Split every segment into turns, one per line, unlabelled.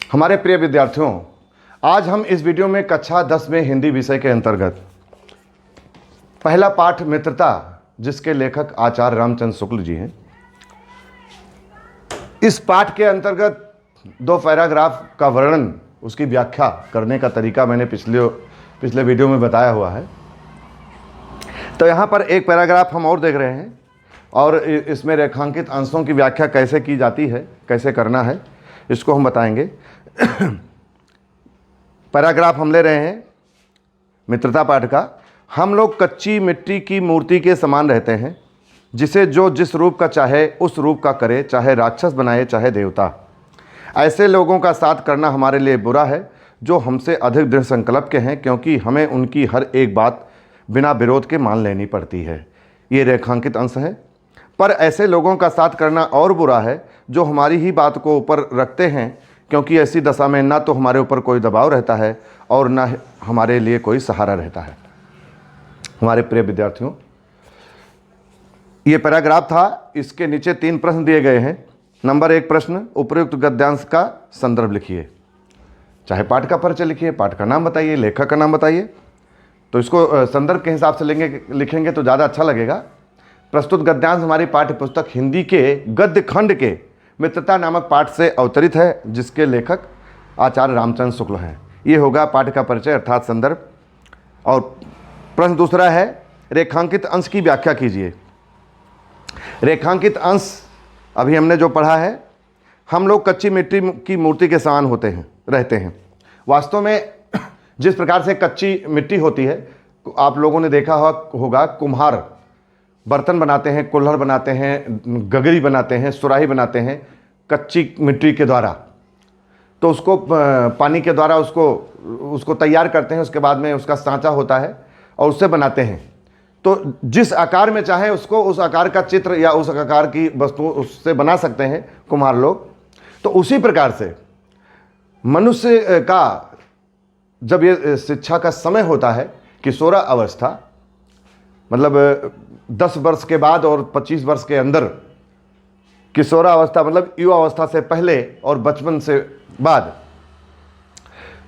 हमारे प्रिय विद्यार्थियों, आज हम इस वीडियो में कक्षा 10 में हिंदी विषय के अंतर्गत पहला पाठ मित्रता, जिसके लेखक आचार्य रामचंद्र शुक्ल जी हैं, इस पाठ के अंतर्गत 2 पैराग्राफ का वर्णन, उसकी व्याख्या करने का तरीका मैंने पिछले वीडियो में बताया हुआ है। तो यहाँ पर एक पैराग्राफ हम और देख रहे हैं और इसमें रेखांकित अंशों की व्याख्या कैसे की जाती है, कैसे करना है, इसको हम बताएंगे। पैराग्राफ हम ले रहे हैं मित्रता पाठ का। हम लोग कच्ची मिट्टी की मूर्ति के समान रहते हैं, जिसे जो जिस रूप का चाहे उस रूप का करे, चाहे राक्षस बनाए चाहे देवता। ऐसे लोगों का साथ करना हमारे लिए बुरा है, जो हमसे अधिक दृढ़ संकल्प के हैं, क्योंकि हमें उनकी हर एक बात बिना विरोध के मान लेनी पड़ती है। ये रेखांकित अंश है। पर ऐसे लोगों का साथ करना और बुरा है, जो हमारी ही बात को ऊपर रखते हैं, क्योंकि ऐसी दशा में ना तो हमारे ऊपर कोई दबाव रहता है और ना हमारे लिए कोई सहारा रहता है। हमारे प्रिय विद्यार्थियों, ये पैराग्राफ था। इसके नीचे 3 प्रश्न दिए गए हैं। नंबर 1 प्रश्न, उपयुक्त गद्यांश का संदर्भ लिखिए। चाहे पाठ का परिचय लिखिए, पाठ का नाम बताइए, लेखक का नाम बताइए। तो इसको संदर्भ के हिसाब से लिखेंगे तो ज़्यादा अच्छा लगेगा। प्रस्तुत गद्यांश हमारी पाठ्य पुस्तक हिंदी के गद्य खंड के मित्रता नामक पाठ से अवतरित है, जिसके लेखक आचार्य रामचंद्र शुक्ल हैं। ये होगा पाठ का परिचय अर्थात संदर्भ। और प्रश्न दूसरा है, रेखांकित अंश की व्याख्या कीजिए। रेखांकित अंश अभी हमने जो पढ़ा है, हम लोग कच्ची मिट्टी की मूर्ति के समान रहते हैं। वास्तव में जिस प्रकार से कच्ची मिट्टी होती है, आप लोगों ने देखा होगा, कुम्हार बर्तन बनाते हैं, कुल्हड़ बनाते हैं, गगरी बनाते हैं, सुराही बनाते हैं कच्ची मिट्टी के द्वारा। तो उसको पानी के द्वारा उसको तैयार करते हैं। उसके बाद में उसका सांचा होता है और उससे बनाते हैं। तो जिस आकार में चाहे उसको उस आकार का चित्र या उस आकार की वस्तु उससे बना सकते हैं कुम्हार लोग। तो उसी प्रकार से मनुष्य का जब ये शिक्षा का समय होता है, किशोरा अवस्था, मतलब 10 वर्ष के बाद और 25 वर्ष के अंदर, किशोरा अवस्था मतलब युवा अवस्था से पहले और बचपन से बाद,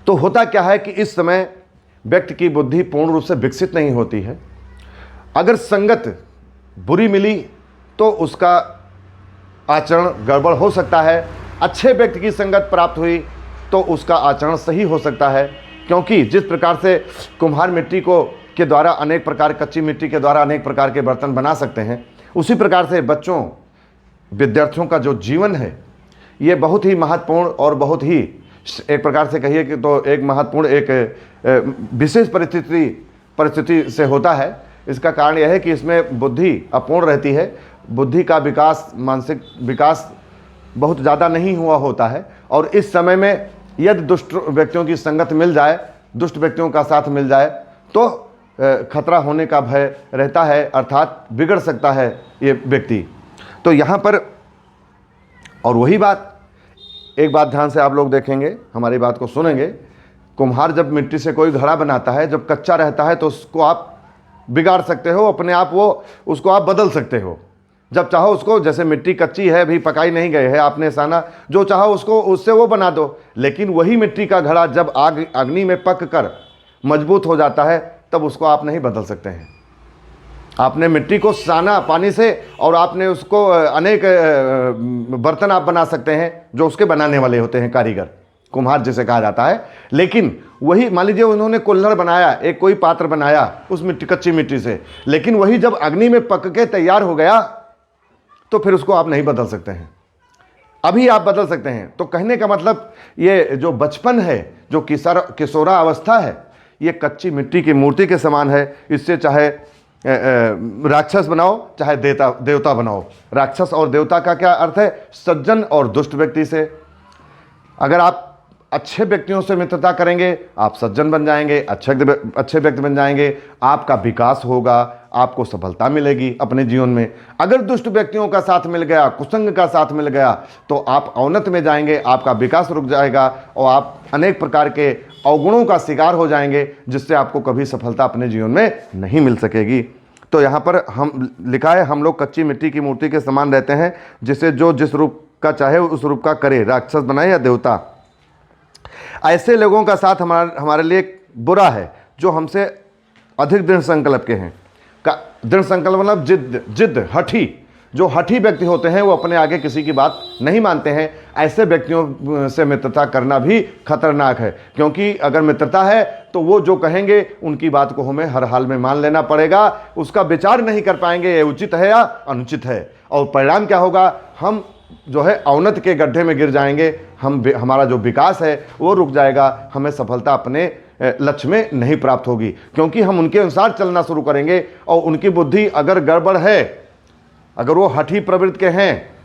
तो होता क्या है कि इस समय व्यक्ति की बुद्धि पूर्ण रूप से विकसित नहीं होती है। अगर संगत बुरी मिली तो उसका आचरण गड़बड़ हो सकता है। अच्छे व्यक्ति की संगत प्राप्त हुई तो उसका आचरण सही हो सकता है, क्योंकि जिस प्रकार से कुम्हार मिट्टी के द्वारा अनेक प्रकार, कच्ची मिट्टी के द्वारा अनेक प्रकार के बर्तन बना सकते हैं, उसी प्रकार से बच्चों, विद्यार्थियों का जो जीवन है, ये बहुत ही महत्वपूर्ण और बहुत ही, एक प्रकार से कहिए कि तो एक महत्वपूर्ण, एक विशेष परिस्थिति से होता है। इसका कारण यह है कि इसमें बुद्धि अपूर्ण रहती है। बुद्धि का विकास, मानसिक विकास बहुत ज़्यादा नहीं हुआ होता है। और इस समय में यदि दुष्ट व्यक्तियों की संगत मिल जाए, दुष्ट व्यक्तियों का साथ मिल जाए, तो खतरा होने का भय रहता है, अर्थात बिगड़ सकता है ये व्यक्ति। तो यहाँ पर, और वही बात, एक बात ध्यान से आप लोग देखेंगे, हमारी बात को सुनेंगे। कुम्हार जब मिट्टी से कोई घड़ा बनाता है, जब कच्चा रहता है तो उसको आप बिगाड़ सकते हो अपने आप, उसको आप बदल सकते हो जब चाहो उसको। जैसे मिट्टी कच्ची है, अभी पकाई नहीं गई है, आपने साना, जो चाहो उसको उससे वो बना दो। लेकिन वही मिट्टी का घड़ा जब अग्नि में पक कर मजबूत हो जाता है, तब उसको आप नहीं बदल सकते हैं। आपने मिट्टी को साना पानी से और आपने उसको अनेक बर्तन आप बना सकते हैं, जो उसके बनाने वाले होते हैं, कारीगर, कुम्हार जिसे कहा जाता है। लेकिन वही, मान लीजिए उन्होंने कुल्हड़ बनाया, एक कोई पात्र बनाया उस कच्ची मिट्टी से, लेकिन वही जब अग्नि में पक के तैयार हो गया, तो फिर उसको आप नहीं बदल सकते हैं। अभी आप बदल सकते हैं। तो कहने का मतलब, ये जो बचपन है, जो किशोरा अवस्था है, ये कच्ची मिट्टी की मूर्ति के समान है। इससे चाहे राक्षस बनाओ चाहे देवता बनाओ। राक्षस और देवता का क्या अर्थ है? सज्जन और दुष्ट व्यक्ति से। अगर आप अच्छे व्यक्तियों से मित्रता करेंगे, आप सज्जन बन जाएंगे, अच्छे व्यक्ति बन जाएंगे, आपका विकास होगा, आपको सफलता मिलेगी अपने जीवन में। अगर दुष्ट व्यक्तियों का साथ मिल गया, कुसंग का साथ मिल गया, तो आप अवनत में जाएंगे, आपका विकास रुक जाएगा और आप अनेक प्रकार के अवगुणों का शिकार हो जाएंगे, जिससे आपको कभी सफलता अपने जीवन में नहीं मिल सकेगी। तो यहाँ पर हम लिखा है, हम लोग कच्ची मिट्टी की मूर्ति के समान रहते हैं, जिसे जो जिस रूप का चाहे उस रूप का करे, राक्षस बनाए या देवता। ऐसे लोगों का साथ हमारे लिए बुरा है जो हमसे अधिक दृढ़ संकल्प के हैं। दृढ़ संकल्प मतलब जिद हठी। जो हठी व्यक्ति होते हैं वो अपने आगे किसी की बात नहीं मानते हैं। ऐसे व्यक्तियों से मित्रता करना भी खतरनाक है, क्योंकि अगर मित्रता है तो वो जो कहेंगे उनकी बात को हमें हर हाल में मान लेना पड़ेगा। उसका विचार नहीं कर पाएंगे ये उचित है या अनुचित है, और परिणाम क्या होगा, हम जो है अवनति के गड्ढे में गिर जाएंगे। हमारा जो विकास है वो रुक जाएगा, हमें सफलता अपने लक्ष्य में नहीं प्राप्त होगी, क्योंकि हम उनके अनुसार चलना शुरू करेंगे। और उनकी बुद्धि अगर गड़बड़ है, अगर वो हठी प्रवृत्ति के हैं,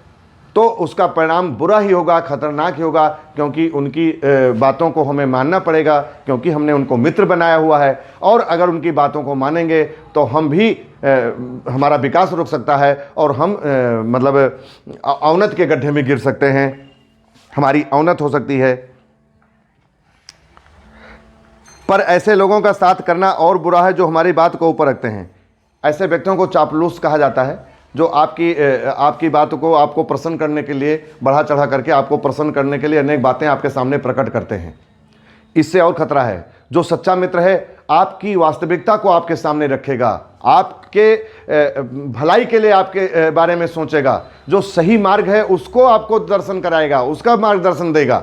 तो उसका परिणाम बुरा ही होगा, खतरनाक ही होगा, क्योंकि उनकी बातों को हमें मानना पड़ेगा, क्योंकि हमने उनको मित्र बनाया हुआ है। और अगर उनकी बातों को मानेंगे तो हम भी हमारा विकास रुक सकता है और हम मतलब अवनति के गड्ढे में गिर सकते हैं, हमारी अवनति हो सकती है। पर ऐसे लोगों का साथ करना और बुरा है जो हमारी बात को ऊपर रखते हैं। ऐसे व्यक्तियों को चापलूस कहा जाता है, जो आपकी बात को आपको प्रसन्न करने के लिए बढ़ा चढ़ा करके आपको प्रसन्न करने के लिए अनेक बातें आपके सामने प्रकट करते हैं। इससे और खतरा है, जो सच्चा मित्र है आपकी वास्तविकता को आपके सामने रखेगा, आपके भलाई के लिए आपके बारे में सोचेगा, जो सही मार्ग है उसको आपको दर्शन कराएगा, उसका मार्गदर्शन देगा।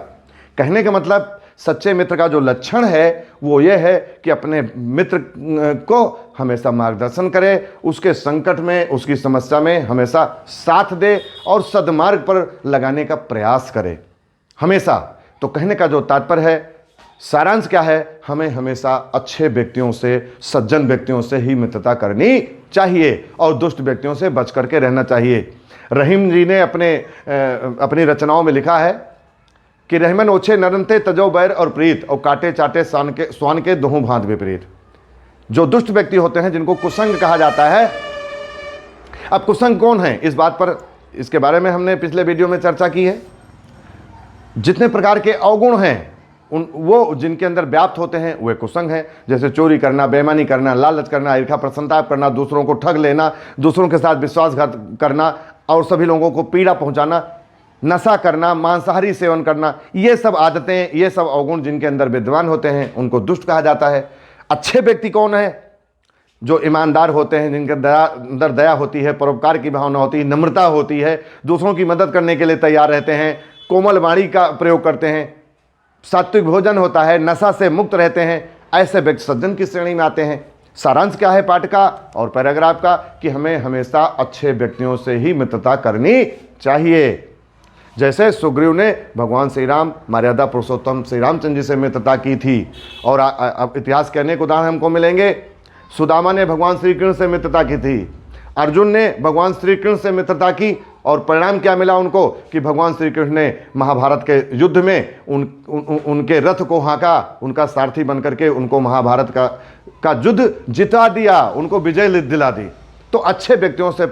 कहने का मतलब सच्चे मित्र का जो लक्षण है वो ये है कि अपने मित्र को हमेशा मार्गदर्शन करे, उसके संकट में, उसकी समस्या में हमेशा साथ दे और सद्मार्ग पर लगाने का प्रयास करे हमेशा। तो कहने का जो तात्पर्य है, सारांश क्या है, हमें हमेशा अच्छे व्यक्तियों से, सज्जन व्यक्तियों से ही मित्रता करनी चाहिए और दुष्ट व्यक्तियों से बच करके रहना चाहिए। रहीम जी ने अपनी रचनाओं में लिखा है कि रहमन ओछे नरनते तजो बैर और प्रीत, और काटे चाटे स्वान के दोहों भांत विपरीत। जो दुष्ट व्यक्ति होते हैं जिनको कुसंग कहा जाता है। अब कुसंग कौन है, इस बात पर, इसके बारे में हमने पिछले वीडियो में चर्चा की है। जितने प्रकार के अवगुण हैं वो जिनके अंदर व्याप्त होते हैं वे कुसंग हैं। जैसे चोरी करना, बेईमानी करना, लालच करना, ईर्ष्या प्रसन्नता करना, दूसरों को ठग लेना, दूसरों के साथ विश्वासघात करना और सभी लोगों को पीड़ा पहुंचाना, नशा करना, मांसाहारी सेवन करना, ये सब आदतें, ये सब अवगुण जिनके अंदर विद्वान होते हैं उनको दुष्ट कहा जाता है। अच्छे व्यक्ति कौन है, जो ईमानदार होते हैं, जिनके अंदर दया होती है, परोपकार की भावना होती है, नम्रता होती है, दूसरों की मदद करने के लिए तैयार रहते हैं, कोमल वाणी का प्रयोग करते हैं, सात्विक भोजन होता है, नशा से मुक्त रहते हैं। ऐसे व्यक्ति सज्जन की श्रेणी में आते हैं। सारांश क्या है पाठ का और पैराग्राफ का, कि हमें हमेशा अच्छे व्यक्तियों से ही मित्रता करनी चाहिए। जैसे सुग्रीव ने भगवान श्री राम, मर्यादा पुरुषोत्तम श्री रामचंद्र जी से मित्रता की थी, और अब इतिहास के अनेक उदाहरण हमको मिलेंगे। सुदामा ने भगवान श्री कृष्ण से मित्रता की थी, अर्जुन ने भगवान श्री कृष्ण से मित्रता की, और परिणाम क्या मिला उनको कि भगवान श्री कृष्ण ने महाभारत के युद्ध में उनके रथ को हाँका, उनका सारथी बनकर के उनको महाभारत का युद्ध जिता दिया, उनको विजय दिला दी। तो अच्छे व्यक्तियों से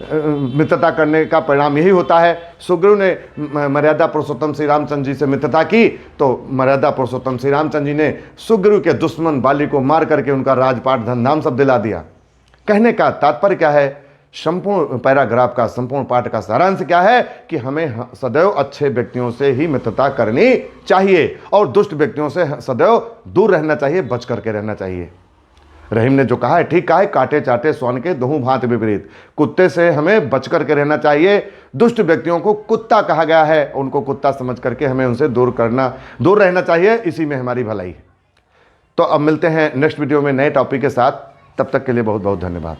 मित्रता करने का परिणाम यही होता है। सुग्रीव ने मर्यादा पुरुषोत्तम श्री रामचंद्र जी से मित्रता की, तो मर्यादा पुरुषोत्तम श्री रामचंद्र जी ने सुग्रीव के दुश्मन बाली को मार करके उनका राजपाट धन धाम सब दिला दिया। कहने का तात्पर्य क्या है, संपूर्ण पैराग्राफ का, संपूर्ण पाठ का सारांश क्या है कि हमें सदैव अच्छे व्यक्तियों से ही मित्रता करनी चाहिए और दुष्ट व्यक्तियों से सदैव दूर रहना चाहिए, बच करके रहना चाहिए। रहीम ने जो कहा है ठीक कहा है, काटे चाटे स्वान के दोहों भांत विपरीत। कुत्ते से हमें बच करके रहना चाहिए। दुष्ट व्यक्तियों को कुत्ता कहा गया है, उनको कुत्ता समझ करके हमें उनसे दूर रहना चाहिए, इसी में हमारी भलाई है। तो अब मिलते हैं नेक्स्ट वीडियो में नए टॉपिक के साथ, तब तक के लिए बहुत बहुत धन्यवाद।